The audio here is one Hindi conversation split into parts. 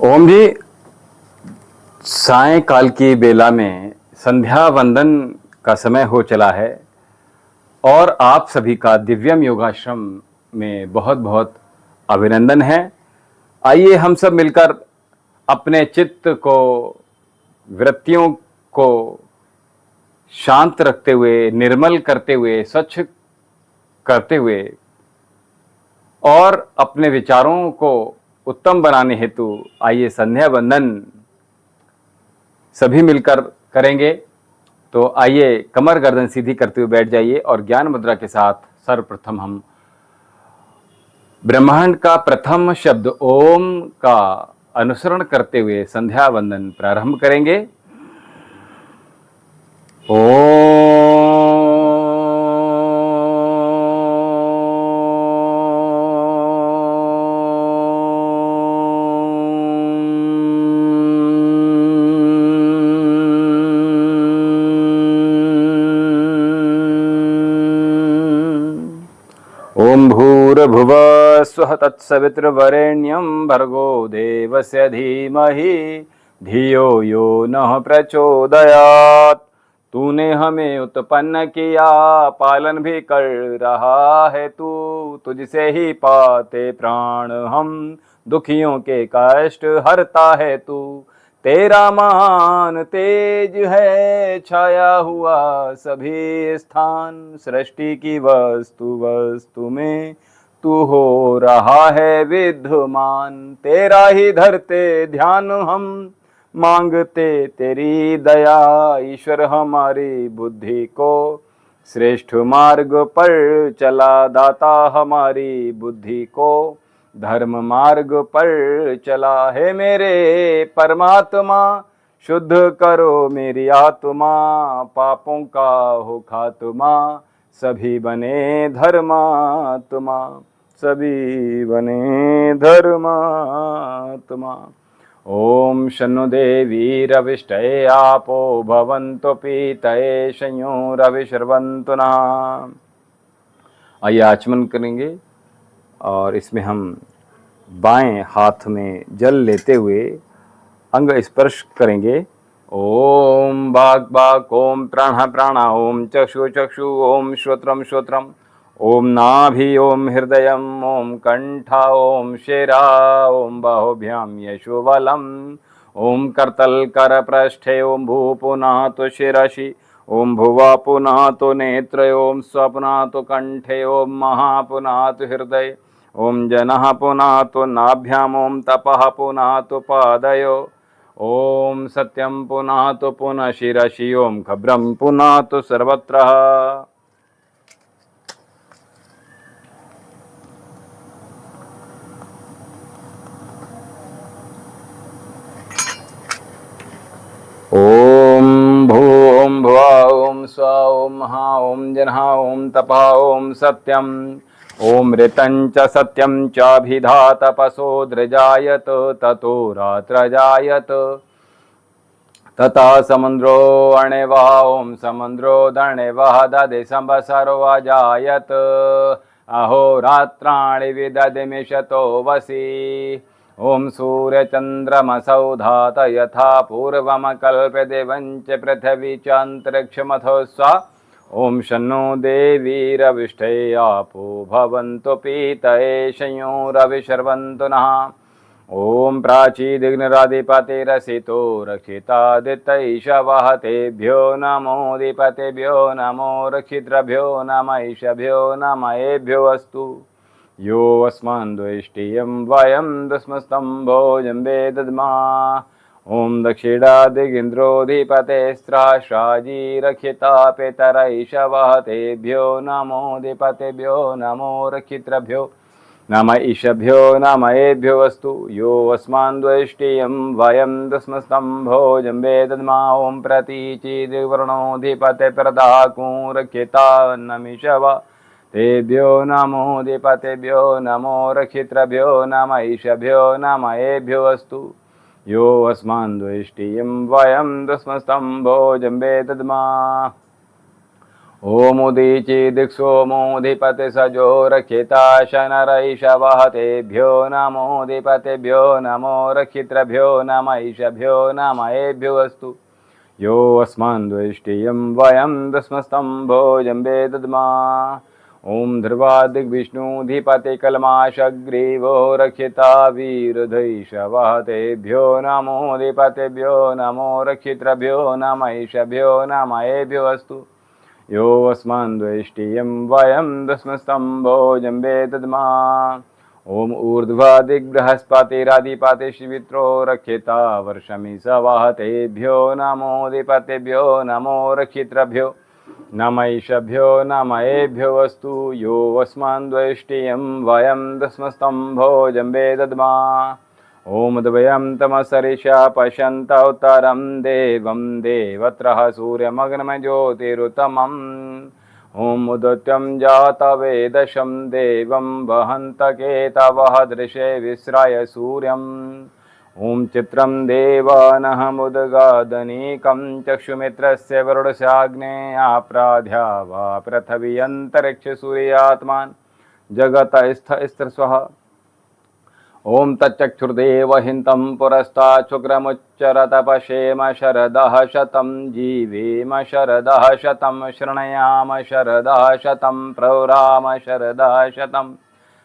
ओम जी, सायंकाल की बेला में संध्या वंदन का समय हो चला है और आप सभी का दिव्यम योगाश्रम में बहुत बहुत अभिनंदन है। आइए हम सब मिलकर अपने चित्त को, वृत्तियों को शांत रखते हुए, निर्मल करते हुए, स्वच्छ करते हुए और अपने विचारों को उत्तम बनाने हेतु आइए संध्या वंदन सभी मिलकर करेंगे। तो आइए कमर गर्दन सीधी करते हुए बैठ जाइए और ज्ञान मुद्रा के साथ सर्वप्रथम हम ब्रह्मांड का प्रथम शब्द ओम का अनुसरण करते हुए संध्या वंदन प्रारंभ करेंगे। ओम भूर्भुवः स्वः तत्सवितुर्वरेण्यं भर्गो देवस्य धीमहि धियो यो नः प्रचोदयात्। तूने हमें उत्पन्न किया, पालन भी कर रहा है तू, तुझसे ही पाते प्राण हम, दुखियों के कष्ट हरता है तू। तेरा महान तेज है छाया हुआ सभी स्थान, सृष्टि की वस्तु वस्तु में तू हो रहा है विद्यमान। तेरा ही धरते ध्यान हम, मांगते तेरी दया ईश्वर, हमारी बुद्धि को श्रेष्ठ मार्ग पर चला दाता, हमारी बुद्धि को धर्म मार्ग पर चला है मेरे परमात्मा। शुद्ध करो मेरी आत्मा, पापों का हो खात्मा, सभी बने धर्मात्मा, सभी बने धर्मात्मा। ओम शन्नु देवी रविष्टये आपो भवन्तु पीतये संयोरविशर्वन्तु नः। आइए आचमन करेंगे और इसमें हम बाएं हाथ में जल लेते हुए अंग स्पर्श करेंगे। ओम बाग बाग, ओम प्राण प्राण, ओम चक्षु चक्षु, ओम श्रोत्रम श्रोत्रम, ओम नाभि, ओम हृदयम, ओम कंठा, ओम शिरा, ओम बाहुभ्याम यशोबलम, ओम करतल कर पृष्ठे, ओम भू पुनः तो शिरसि, ओम भुवा पुनः तो नेत्र, ओम स्वप्ना तो कंठे, ओम महा पुनः तो हृदय, ओम जनः पुनः तो नाभ्याम, ओम तपः पुनः तो पादयो, ओम सत्यम पुनः तो पुनः शिरसि, ओम खब्रम पुनः तो सर्वत्र। ओम भू ओम भुवा ओम स्व ओम महा ओम जनः ओम तपः ओम सत्यम, ओम ऋतञ्च सत्यं चाभिधातपसो दृजायत, ततो रात्रजायत, तथा समुद्रो अणेवः, ओम समुद्रो दणेवः, दधि संवत्सरो अजायत, अहोरात्राणि विदधिमिषतो वसि, ओम सूर्यचन्द्रमसौ धात यथा पूर्वमकल्प्यते वञ्च पृथिवी च अन्तरिक्षमथो स्वा। ओम शन्नो देवी रविष्ठये आपो भवन्तु पीतये संयोरविशर्वन्तु नः। ओम प्राचीदिग्निराधिपतिरसितो रक्षितादित्यैषवः, तेभ्यो नमोऽधिपतिभ्यो नमो रक्षितृभ्यो नम ईशभ्यो नम एभ्यो अस्तु। यो अस्मान् द्वेष्टियं वयं दस्मस्तं भोजम्बे दद्मः। ओम दक्षिणादिगिन्द्रोऽधिपतेस्त्राशाजी रक्षिता पितरैषवः, तेभ्यो नमोऽधिपतिभ्यो नमो रक्षितृभ्यो नम ईशभ्यो नम एभ्यो अस्तु। यो अस्मान् द्वेष्टियं वयं दस्मस्तं भोजम्बे दद्मः। ओम प्रतीचिदिवर्णोऽधिपतिप्रदाकूं रक्षिता नमीशवः, तेभ्यो नमोऽधिपतिभ्यो नमो रक्षितृभ्यो नम ईशभ्यो नम एभ्यो अस्तु। यो अस्मान् द्वेष्टियं वयं दस्मस्तं भोजम्बे दद्मः। ओम उदीची दिक्षोमोधिपति सजो रक्षिता शनरैषवः तेभ्यो नमोधिपतिभ्यो नमो रक्षितृभ्यो नम ईशभ्यो नम एभ्यो अस्तु। यो अस्मान् द्वेष्टियं वयं दस्मस्तं भोजम्बे दद्मा। ओम ध्रुवादिग्विष्णुधिपतिकल्माशग्रीवो रक्षिता वीरधैषवः तेभ्यो नमोधिपतिभ्यो नमो रक्षितृभ्यो नम ईशभ्यो नम एभ्यो अस्तु। यो अस्मान् द्वेष्टियं वयं दस्मस्तं भोजम्बे दद्मा। ओम ऊर्ध्वादिग्बृहस्पतिरादिपतिश्वित्रो रक्षिता वर्षमि सवः तेभ्यो नमोधिपतिभ्यो नमो रक्षितृभ्यो नम ईशभ्यो नम एभ्यो अस्तु। यो अस्मान् द्वेष्टियं वयं दस्मस्तं भोजम्बे दद्मा। ओम द्वयं तमसरिषा पश्यन्त उत्तरं देवं देवत्रः सूर्यमग्नमज्योतिरुत्तमम्। ओम उदित्यं जातवेदशं देवं वहन्त केतवः दृशे विश्राय सूर्यम्। ओम चित्रं देवानहमुद्गादनीकं चक्षुमित्रस्य वरुणस्याग्नेयाप्राध्या वा पृथिवी अन्तरिक्षसूर्यात्मान् जगतस्थस्त्रस्वः। ओम तच्चक्षुर्देवहितं पुरस्तात् शुक्रमुच्चरतपशेम शरदः शतं जीवेम शरदः शतं शृणयाम शरदः शतं प्रौराम शरदः शतम्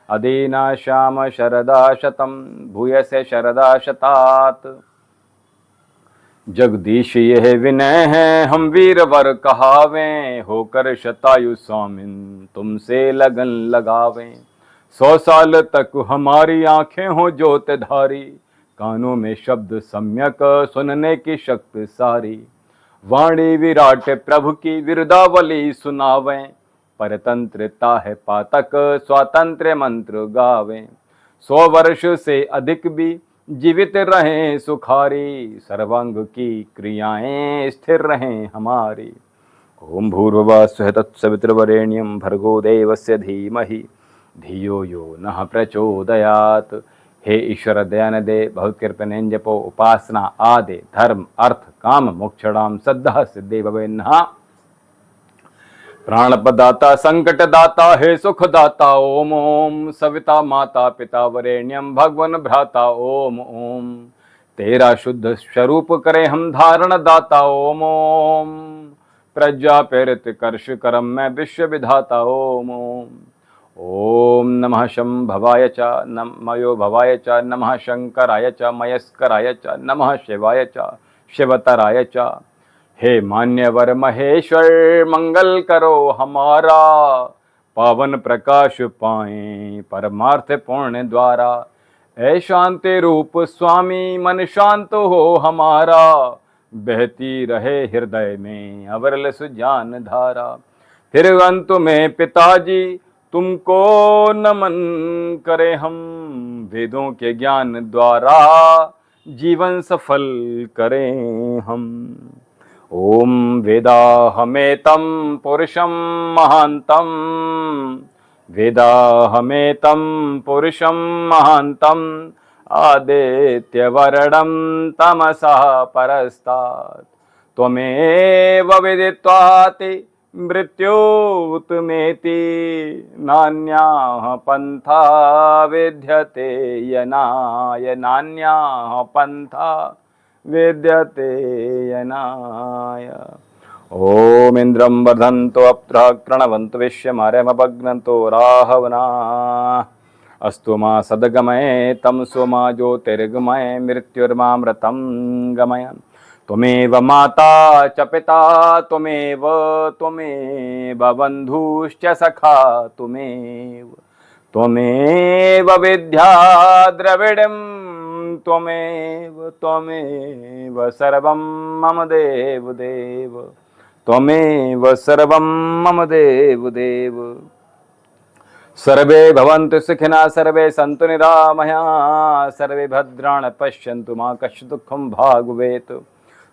अदीनाशाम शरदः शतं भूयसे शरदः शतात्। जगदीश यह विनय है हम वीरवर कहावें, होकर शतायु स्वामिन तुमसे लगन लगावें। 100 साल तक हमारी आंखें हो ज्योतधारी, कानों में शब्द सम्यक सुनने की शक्ति सारी। वाणी विराट प्रभु की विरदावली सुनावें, परतंत्रता है पातक स्वातंत्र्य मंत्र गावें। 100 वर्ष से अधिक भी जीवित रहें सुखारी, सर्वांग की क्रियाएं स्थिर रहें हमारी। ओम भूर्भुवः स्वः तत्सवितुर्वरेण्यं भर्गो देवस्य धीमहि धियो यो नः प्रचोदयात्। हे ईश्वर दयानिधे बहुत कृपणेन जपो उपासना आदि धर्म अर्थ काम मोक्षणाम सद्दः सिद्धे भवेन्नः। प्राणप्रदाता संकटदाता हे सुखदाता ओम ओम। सविता माता पिता वरेण्यम भगवन भ्राता ओम ओम। तेरा शुद्ध स्वरूप करे हम धारण दाता ओम ओम। प्रज्ञा प्रेरित कर्ष करम में विश्व विधाता ओम ओम। ओम नमः शंभवाय च नमयो भवाय च नमः शंकराय च मयस्कराय च नमः शिवाय च शिवतराय च। हे मान्यवर महेश्वर मंगल करो हमारा, पावन प्रकाश पाएं परमार्थ पूर्ण द्वारा। ऐ शांति रूप स्वामी मन शांत हो हमारा, बहती रहे हृदय में अविरल सुजान धारा। फिर अंत में पिताजी तुमको नमन करें हम, वेदों के ज्ञान द्वारा जीवन सफल करें हम। ओम वेदाहमेतं पुरुषं महान्तं, वेदाहमेतं पुरुषं महान्तं आदित्यवर्णं तमसः परस्तात्। त्वमेव विदित्वाति मृत्युतमेति, नान्याः पन्था विद्यते यनाय नान्याः पन्था विद्यते यनाय। ओम इंद्रं वर्धन्तो अप्राः प्रणवन्तु विश्वमार्यमभग्नन्तो राहवनाः। अस्तु मा सद्गमये तं सोमा ज्योतिर्गमये मृत्युर्मामृतं गमय। त्वमेव माता च पिता त्वमेव बन्धुश्च सखा त्वमेव, त्वमेव विद्या द्रविडं त्वमेव सर्वं मम देव देव, त्वमेव सर्वं मम देव देव। सर्वे भवन्तु सुखिनः सर्वे सन्तु निरामयाः, सर्वे भद्राणि पश्यन्तु मा कश्चित् दुःखं भाग् भवेत्।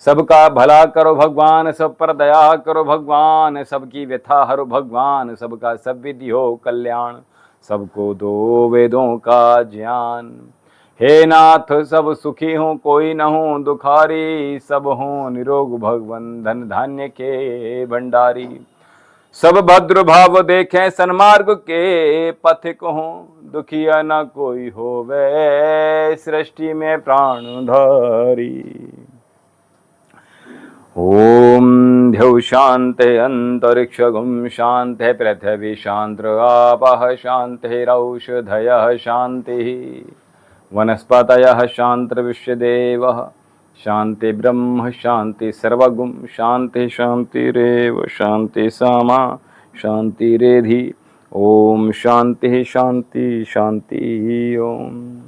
सबका भला करो भगवान, सब पर दया करो भगवान, सबकी व्यथा हरो भगवान, सबका सब विधि हो कल्याण, सबको दो वेदों का ज्ञान। हे नाथ सब सुखी हों कोई न हो दुखारी, सब हों निरोग भगवन धन धान्य के भंडारी। सब भद्र भाव देखें सन्मार्ग के पथिक हों, दुखिया न कोई होवे सृष्टि में प्राणधारी। ओम ध्यौ शांति अंतरिक्षगुम शांति पृथ्वी शांति आपः शांतिरौषधयः शांति वनस्पतयः शांतिर्विश्वदेवः शांति ब्रह्म शांति सर्वगुम शांति शांतिरेव शांति सामा शांतिरेधि। ओम शांति शांति शांति। ओम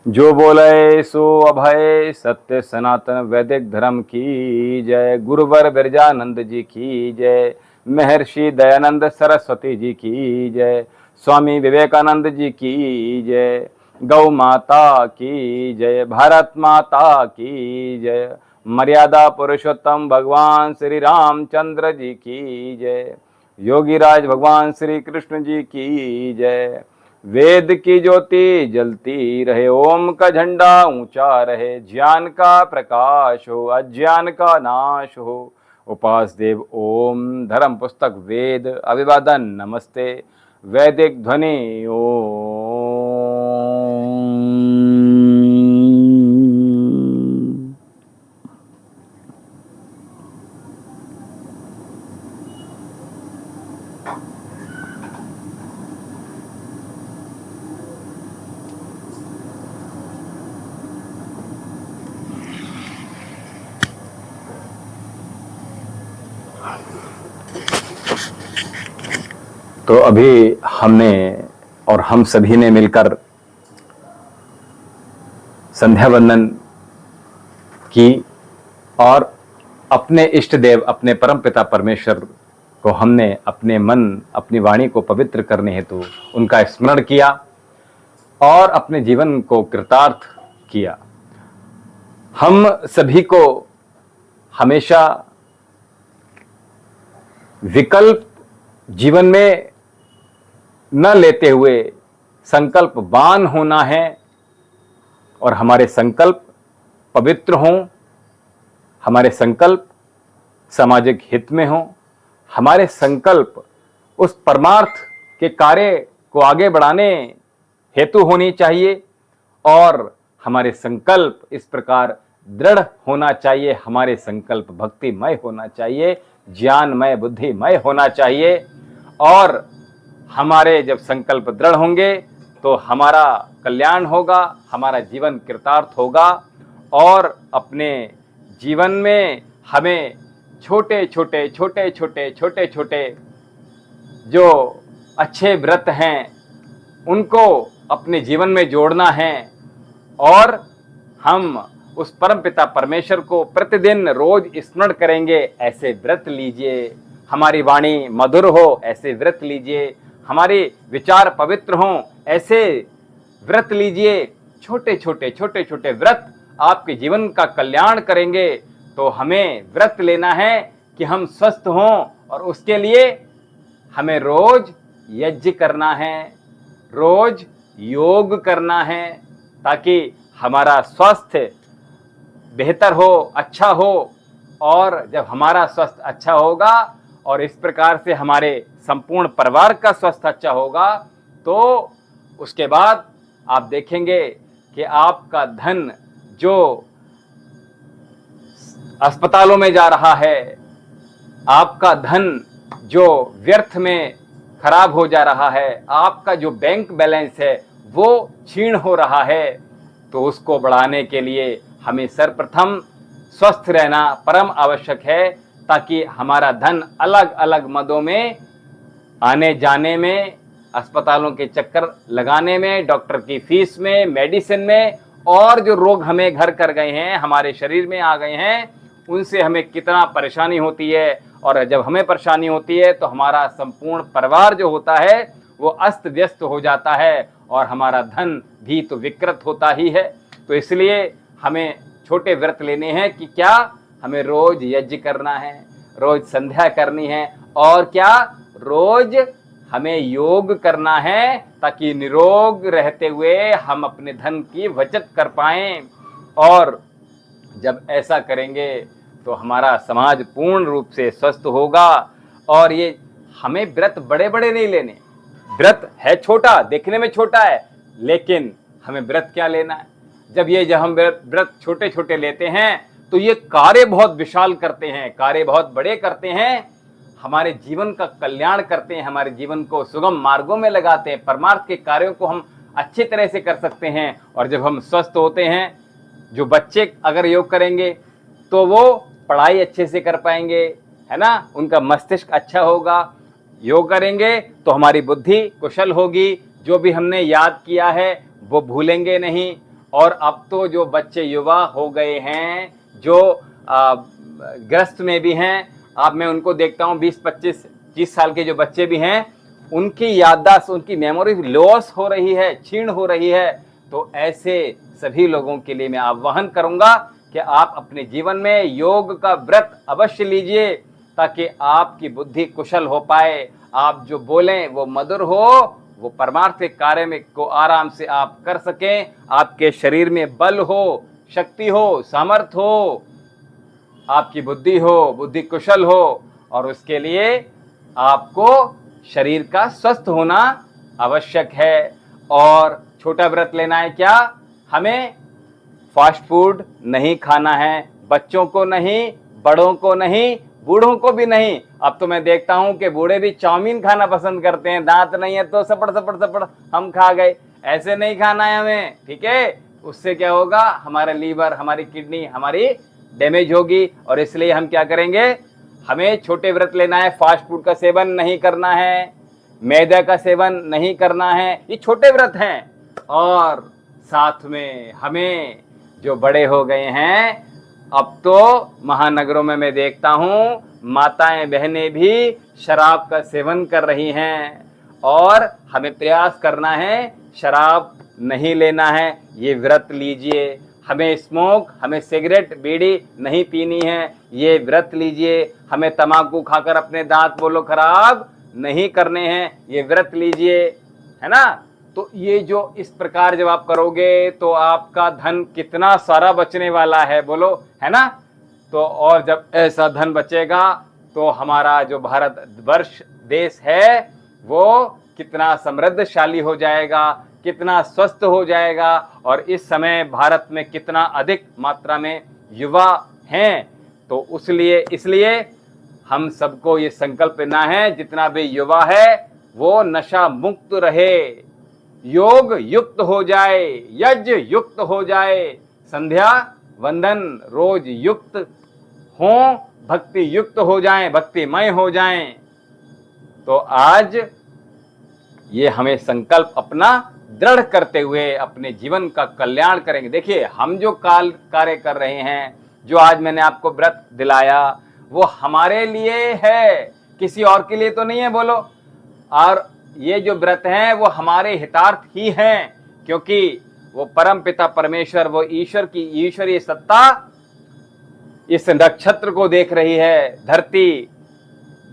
जो बोले सो अभय सत्य सनातन वैदिक धर्म की जय। गुरुवर बिरजानंद जी की जय। महर्षि दयानंद सरस्वती जी की जय। स्वामी विवेकानंद जी की जय। गौ माता की जय। भारत माता की जय। मर्यादा पुरुषोत्तम भगवान श्री रामचंद्र जी की जय। योगीराज भगवान श्री कृष्ण जी की जय। वेद की ज्योति जलती रहे, ओम का झंडा ऊंचा रहे, ज्ञान का प्रकाश हो अज्ञान का नाश हो। उपास देव ओम, धर्म पुस्तक वेद अभिवादन नमस्ते, वैदिक ध्वनि ओम। तो अभी हमने और हम सभी ने मिलकर संध्या वंदन की और अपने इष्ट देव अपने परम पिता परमेश्वर को हमने अपने मन अपनी वाणी को पवित्र करने हेतु उनका स्मरण किया और अपने जीवन को कृतार्थ किया। हम सभी को हमेशा विकल्प जीवन में न लेते हुए संकल्पवान होना है और हमारे संकल्प पवित्र हों, हमारे संकल्प सामाजिक हित में हों, हमारे संकल्प उस परमार्थ के कार्य को आगे बढ़ाने हेतु होनी चाहिए और हमारे संकल्प इस प्रकार दृढ़ होना चाहिए। हमारे संकल्प भक्तिमय होना चाहिए, ज्ञानमय बुद्धिमय होना चाहिए और हमारे जब संकल्प दृढ़ होंगे तो हमारा कल्याण होगा, हमारा जीवन कृतार्थ होगा और अपने जीवन में हमें छोटे छोटे जो अच्छे व्रत हैं उनको अपने जीवन में जोड़ना है और हम उस परम पिता परमेश्वर को प्रतिदिन रोज स्मरण करेंगे। ऐसे व्रत लीजिए, हमारी वाणी मधुर हो ऐसे व्रत लीजिए, हमारे विचार पवित्र हों ऐसे व्रत लीजिए। छोटे छोटे व्रत आपके जीवन का कल्याण करेंगे। तो हमें व्रत लेना है कि हम स्वस्थ हों और उसके लिए हमें रोज यज्ञ करना है, रोज योग करना है ताकि हमारा स्वास्थ्य बेहतर हो, अच्छा हो और जब हमारा स्वास्थ्य अच्छा होगा और इस प्रकार से हमारे संपूर्ण परिवार का स्वास्थ्य अच्छा होगा तो उसके बाद आप देखेंगे कि आपका धन जो अस्पतालों में जा रहा है, आपका धन जो व्यर्थ में खराब हो जा रहा है, आपका जो बैंक बैलेंस है वो क्षीण हो रहा है, तो उसको बढ़ाने के लिए हमें सर्वप्रथम स्वस्थ रहना परम आवश्यक है ताकि हमारा धन अलग अलग मदों में आने जाने में, अस्पतालों के चक्कर लगाने में, डॉक्टर की फीस में, मेडिसिन में और जो रोग हमें घर कर गए हैं, हमारे शरीर में आ गए हैं, उनसे हमें कितना परेशानी होती है। और जब हमें परेशानी होती है तो हमारा संपूर्ण परिवार जो होता है वो अस्त व्यस्त हो जाता है और हमारा धन भी तो विकृत होता ही है। तो इसलिए हमें छोटे व्रत लेने हैं कि क्या हमें रोज यज्ञ करना है, रोज संध्या करनी है और क्या रोज हमें योग करना है ताकि निरोग रहते हुए हम अपने धन की बचत कर पाएं। और जब ऐसा करेंगे तो हमारा समाज पूर्ण रूप से स्वस्थ होगा और ये हमें व्रत बड़े बड़े नहीं लेने। व्रत है छोटा, देखने में छोटा है, लेकिन हमें व्रत क्या लेना है? जब हम व्रत छोटे छोटे लेते हैं तो ये कार्य बहुत विशाल करते हैं, कार्य बहुत बड़े करते हैं, हमारे जीवन का कल्याण करते हैं, हमारे जीवन को सुगम मार्गों में लगाते हैं, परमार्थ के कार्यों को हम अच्छी तरह से कर सकते हैं। और जब हम स्वस्थ होते हैं, जो बच्चे अगर योग करेंगे तो वो पढ़ाई अच्छे से कर पाएंगे, है ना, उनका मस्तिष्क अच्छा होगा। योग करेंगे तो हमारी बुद्धि कुशल होगी, जो भी हमने याद किया है वो भूलेंगे नहीं। और अब तो जो बच्चे युवा हो गए हैं, जो ग्रस्त में भी हैं, अब मैं उनको देखता हूँ 20-25-30 साल के जो बच्चे भी हैं, उनकी याददाश्त, उनकी मेमोरी लॉस हो रही है, क्षीण हो रही है। तो ऐसे सभी लोगों के लिए मैं आह्वान करूंगा कि आप अपने जीवन में योग का व्रत अवश्य लीजिए, ताकि आपकी बुद्धि कुशल हो पाए, आप जो बोलें वो मधुर हो, वो परमार्थिक कार्य में को आराम से आप कर सकें, आपके शरीर में बल हो, शक्ति हो, सामर्थ्य हो, आपकी बुद्धि कुशल हो। और उसके लिए आपको शरीर का स्वस्थ होना आवश्यक है। और छोटा व्रत लेना है क्या? हमें फास्ट फूड नहीं खाना है, बच्चों को नहीं, बड़ों को नहीं, बूढ़ों को भी नहीं। अब तो मैं देखता हूं कि बूढ़े भी चाउमीन खाना पसंद करते हैं, दांत नहीं है तो सपड़ सपड़ सपड़ हम खा गए। ऐसे नहीं खाना है हमें, ठीक है? उससे क्या होगा? हमारा लीवर, हमारी किडनी हमारी डैमेज होगी। और इसलिए हम क्या करेंगे? हमें छोटे व्रत लेना है, फास्ट फूड का सेवन नहीं करना है, मैदा का सेवन नहीं करना है, ये छोटे व्रत हैं। और साथ में हमें जो बड़े हो गए हैं, अब तो महानगरों में मैं देखता हूँ माताएं बहनें भी शराब का सेवन कर रही हैं, और हमें प्रयास करना है शराब नहीं लेना है। ये व्रत लीजिए। हमें सिगरेट बीड़ी नहीं पीनी है, ये व्रत लीजिए। हमें तंबाकू खाकर अपने दांत बोलो खराब नहीं करने हैं, ये व्रत लीजिए, है ना। तो ये जो इस प्रकार जब आप करोगे तो आपका धन कितना सारा बचने वाला है, बोलो, है ना। तो और जब ऐसा धन बचेगा तो हमारा जो भारत वर्ष देश है वो कितना समृद्धशाली हो जाएगा, कितना स्वस्थ हो जाएगा। और इस समय भारत में कितना अधिक मात्रा में युवा हैं। तो इसलिए हम सबको ये संकल्प लेना है, जितना भी युवा है वो नशा मुक्त रहे, योग युक्त हो जाए, यज्ञ युक्त हो जाए, संध्या वंदन रोज युक्त हो, भक्ति युक्त हो जाएं, भक्तिमय हो जाएं। तो आज ये हमें संकल्प अपना दृढ़ करते हुए अपने जीवन का कल्याण करेंगे। देखिए, हम जो कार्य कर रहे हैं, जो आज मैंने आपको व्रत दिलाया, वो हमारे लिए है, किसी और के लिए तो नहीं है, बोलो। और ये जो व्रत हैं वो हमारे हितार्थ ही हैं, क्योंकि वो परम पिता परमेश्वर, वो ईश्वर की ईश्वरीय सत्ता इस नक्षत्र को देख रही है, धरती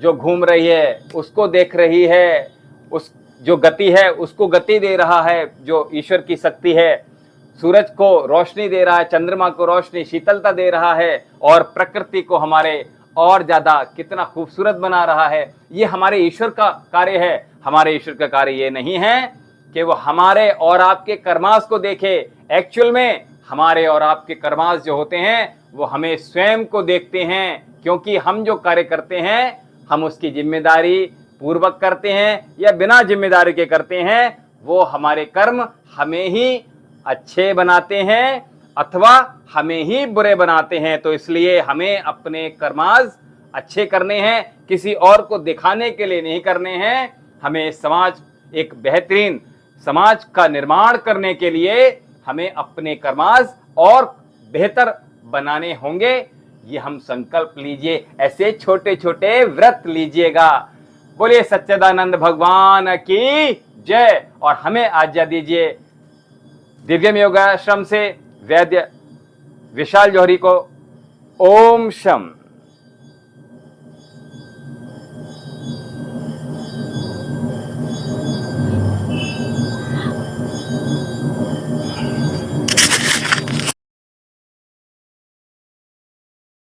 जो घूम रही है उसको देख रही है, उस जो गति है उसको गति दे रहा है, जो ईश्वर की शक्ति है। सूरज को रोशनी दे रहा है, चंद्रमा को रोशनी, शीतलता दे रहा है, और प्रकृति को हमारे और ज्यादा कितना खूबसूरत बना रहा है। ये हमारे ईश्वर का कार्य है। हमारे ईश्वर का कार्य ये नहीं है कि वो हमारे और आपके कर्मास को देखे। एक्चुअल में हमारे और आपके कर्मास जो होते हैं वो हमें स्वयं को देखते हैं, क्योंकि हम जो कार्य करते हैं हम उसकी जिम्मेदारी पूर्वक करते हैं या बिना जिम्मेदारी के करते हैं। वो हमारे कर्म हमें ही अच्छे बनाते हैं अथवा हमें ही बुरे बनाते हैं। तो इसलिए हमें अपने कर्मास अच्छे करने हैं, किसी और को दिखाने के लिए नहीं करने हैं। हमें एक बेहतरीन समाज का निर्माण करने के लिए हमें अपने कर्मास और बेहतर बनाने होंगे। ये हम संकल्प लीजिए, ऐसे छोटे छोटे व्रत लीजिएगा। बोलिए सच्चिदानंद भगवान की जय। और हमें आज्ञा दीजिए। दिव्यम योगाश्रम से वैद्य विशाल जौहरी को ओम शम।